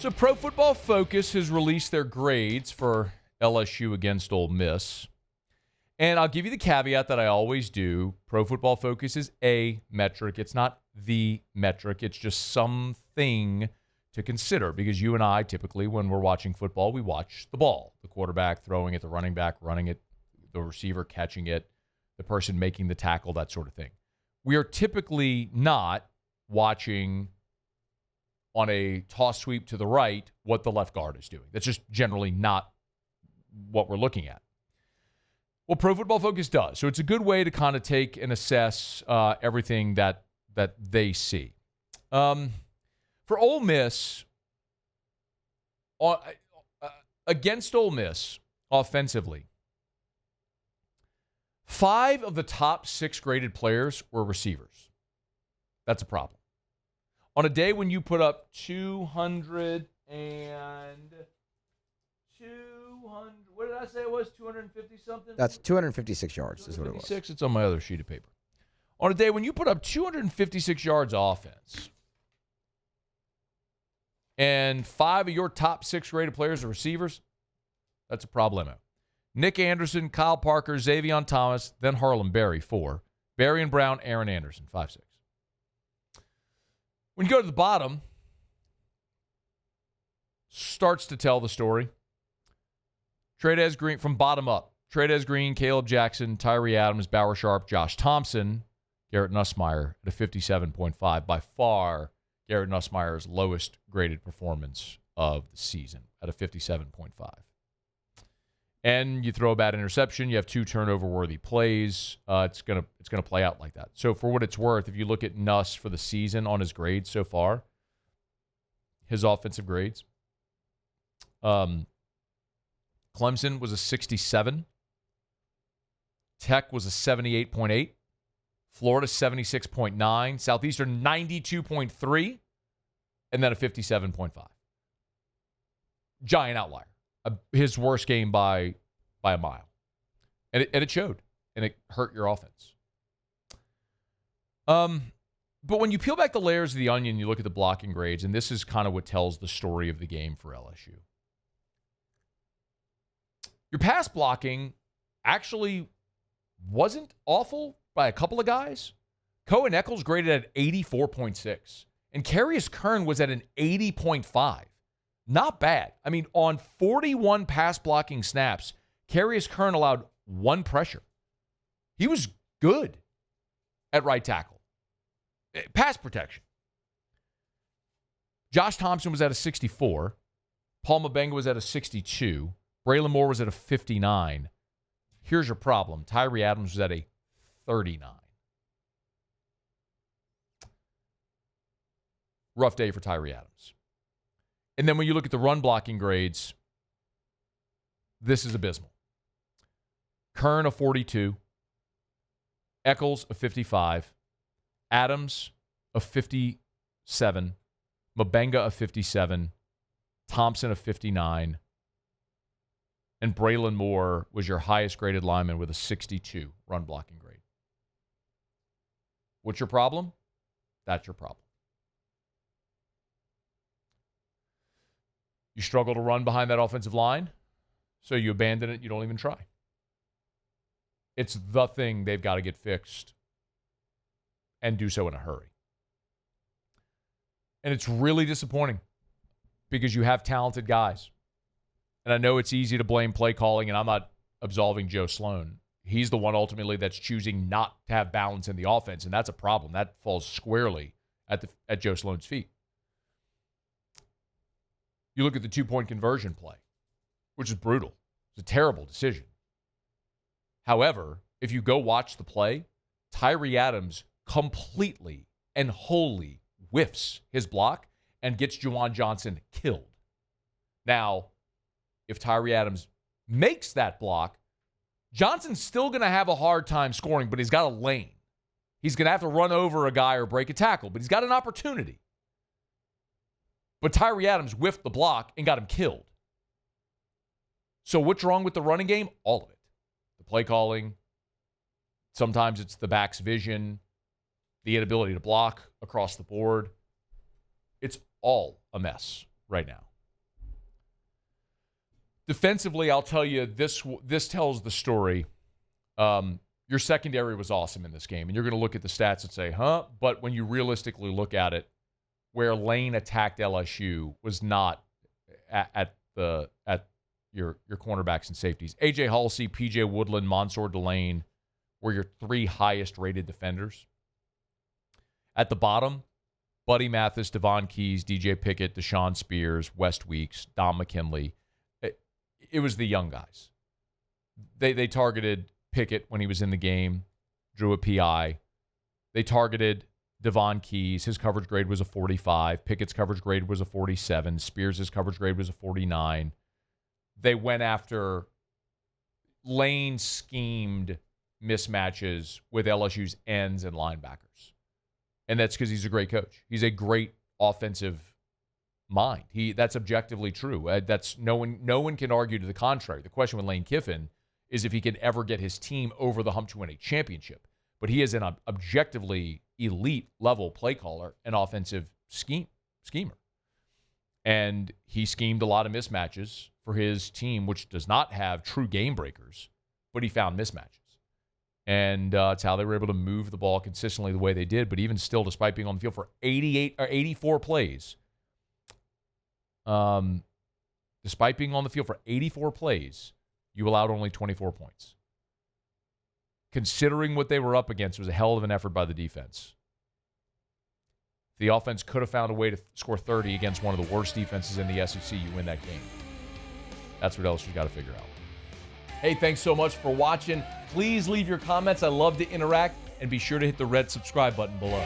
So Pro Football Focus has released their grades for LSU against Ole Miss. And I'll give you the caveat that I always do. Pro Football Focus is a metric. It's not the metric. It's just something to consider because you and I typically, when we're watching football, we watch the ball. The quarterback throwing it, the running back running it, the receiver catching it, the person making the tackle, that sort of thing. We are typically not watching on a toss sweep to the right what the left guard is doing. That's just generally not what we're looking at. Well, Pro Football Focus does. So it's a good way to kind of take and assess everything that they see. For Ole Miss, against Ole Miss offensively, 5 of the top 6 graded players were receivers. That's a problem. On a day when you put up 200, what did I say it was? 250 something? That's 256 yards is what it was. It's on my other sheet of paper. On a day when you put up 256 yards offense and 5 of your top 6 graded players are receivers, that's a problemo. Nick Anderson, Kyle Parker, Xavion Thomas, then Harlan Berry, 4. Berry and Brown, Aaron Anderson, 5-6. When you go to the bottom, starts to tell the story. Trey'Dez Green, from bottom up. Trey'Dez Green, Caleb Jackson, Tyree Adams, Bauer Sharp, Josh Thompson, Garrett Nussmeier at a 57.5. By far, Garrett Nussmeier's lowest graded performance of the season at a 57.5. And you throw a bad interception, you have 2 turnover-worthy plays. It's gonna play out like that. So for what it's worth, if you look at Nuss for the season on his grades so far, his offensive grades, Clemson was a 67. Tech was a 78.8. Florida 76.9. Southeastern 92.3. And then a 57.5. Giant outlier. His worst game by a mile. And it showed. And it hurt your offense. But when you peel back the layers of the onion, you look at the blocking grades, and this is kind of what tells the story of the game for LSU. Your pass blocking actually wasn't awful by a couple of guys. Cohen Eccles graded at 84.6. And Carius Kern was at an 80.5. Not bad. I mean, on 41 pass blocking snaps, Carius Kern allowed 1 pressure. He was good at right tackle. Pass protection. Josh Thompson was at a 64. Paul Mabenga was at a 62. Braylon Moore was at a 59. Here's your problem. Tyree Adams was at a 39. Rough day for Tyree Adams. And then when you look at the run blocking grades, this is abysmal. Kern a 42. Eccles a 55. Adams a 57. Mabenga a 57. Thompson a 59. And Braylon Moore was your highest graded lineman with a 62 run blocking grade. What's your problem? That's your problem. You struggle to run behind that offensive line, so you abandon it. You don't even try. It's the thing they've got to get fixed and do so in a hurry. And it's really disappointing because you have talented guys. And I know it's easy to blame play calling, and I'm not absolving Joe Sloan. He's the one ultimately that's choosing not to have balance in the offense, and that's a problem. That falls squarely at Joe Sloan's feet. You look at the 2-point conversion play, which is brutal. It's a terrible decision. However, if you go watch the play, Tyree Adams completely and wholly whiffs his block and gets Juwan Johnson killed. Now, if Tyree Adams makes that block, Johnson's still going to have a hard time scoring, but he's got a lane. He's going to have to run over a guy or break a tackle, but he's got an opportunity. But Tyree Adams whiffed the block and got him killed. So what's wrong with the running game? All of it. The play calling. Sometimes it's the back's vision, the inability to block across the board. It's all a mess right now. Defensively, I'll tell you, this tells the story. Your secondary was awesome in this game, and you're going to look at the stats and say, huh? But when you realistically look at it, where Lane attacked LSU was not at your cornerbacks and safeties. A.J. Haulcy, P.J. Woodland, Mansour Delane were your 3 highest-rated defenders. At the bottom, Buddy Mathis, Devon Keys, DJ Pickett, Deshaun Spears, West Weeks, Dom McKinley. It was the young guys. They targeted Pickett when he was in the game, drew a PI. They targeted Devon Keys. His coverage grade was a 45. Pickett's coverage grade was a 47. Spears' coverage grade was a 49. They went after Lane schemed mismatches with LSU's ends and linebackers. And that's because he's a great coach. He's a great offensive mind. That's objectively true. That's no one can argue to the contrary. The question with Lane Kiffin is if he can ever get his team over the hump to win a championship. But he is an objectively elite level play caller and offensive schemer. And he schemed a lot of mismatches for his team, which does not have true game breakers, but he found mismatches. And it's how they were able to move the ball consistently the way they did. But even still, despite being on the field for 84 plays, despite being on the field for 84 plays, you allowed only 24 points. Considering what they were up against, it was a hell of an effort by the defense. The offense could have found a way to score 30 against one of the worst defenses in the SEC. You win that game. That's what else you got to figure out. Hey, thanks so much for watching. Please leave your comments. I love to interact. And be sure to hit the red subscribe button below.